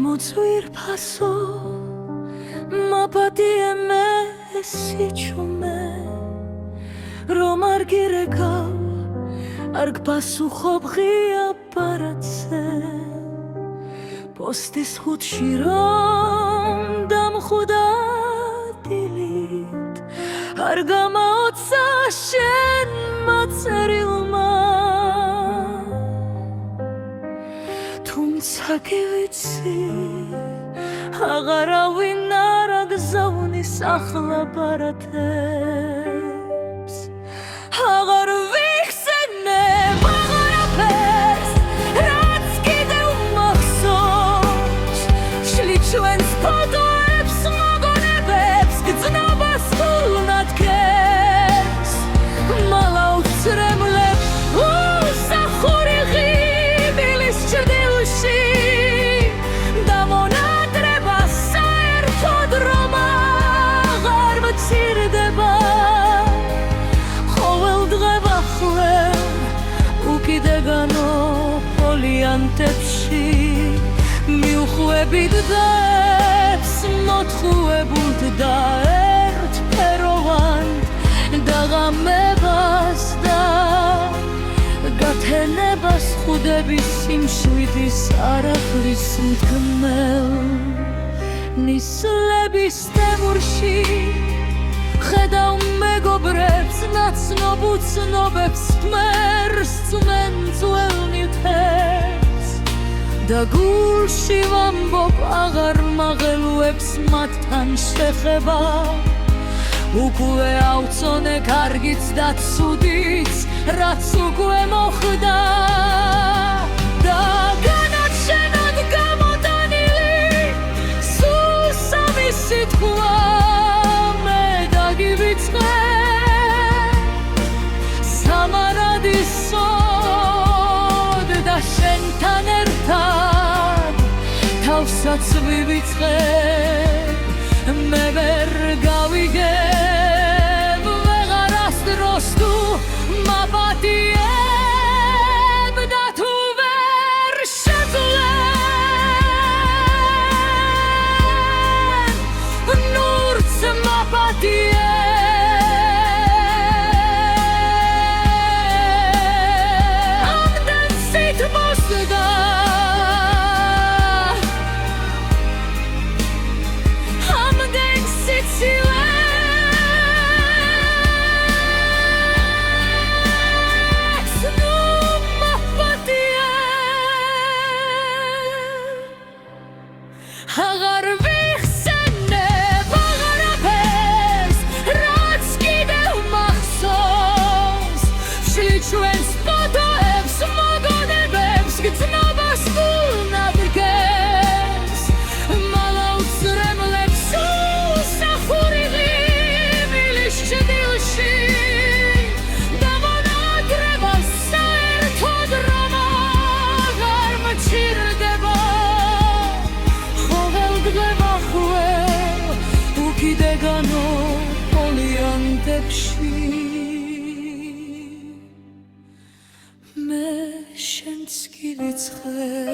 შემოწვირფასო მაპატიე მე სიჩუმე რომ არ გირეკავ არ გპასუხობ ღია პარაცე პოსტის ხუთში რომ დამხვდა დილით არ გამაოცა შენმა წერილმა თუმცა კი ვიცი აღარავინ არ აგზავნის ახლა ბარათებს აღარ ვიხსენებ აღარაფერს რაც კიდევ მახსოვს შლი ჩვენს ფოტოებს მოგონებებს გრძნობას გულნათქებს მალა უცრემლებ უსახური ღიმილის ჭრდილში უკიდეგანო პოლიანტებში მიუხვებით დებს მოთხოვებულთ და ერთფეროვან დაღამებას და გათენებას ხუდების სიმშვიდის არაფრის მდგმელ ნისლების თემურში ხედავ მეგობრებს ნაცნობ უცნობებს თმერს წმენ ძველ ნივთებს და გულში ვამბობ აღარ მაღელვებს მათთან შეხება უკვე ავწონე კარგიც და ცუდიც რაც უკვე მოხდა და განაჩენად გამოტანილი სულ სამი სიტყვა სამარადისოდ და შენთან ერთად თავსაც ვივიწყე მე ვერ გავიგებ ვეღარასდროს თუ მაპატიებ და თუ ვერ შეძლებ ნურც მაპატიებ აღარ ვიხსენებ აღარაფერს რაც კიდევ მახსოვს შლი ჩვენს ფოტოებს მოგონებებს გრძნობას გულნათქებს მალა უცრემლებს უსახური ღიმილის ჭრდილში და მონადრებას საერთოდ რომ აღარ მჭირდება უკიდეგანო პოლიანტებში მე შენც კი ვიწყებ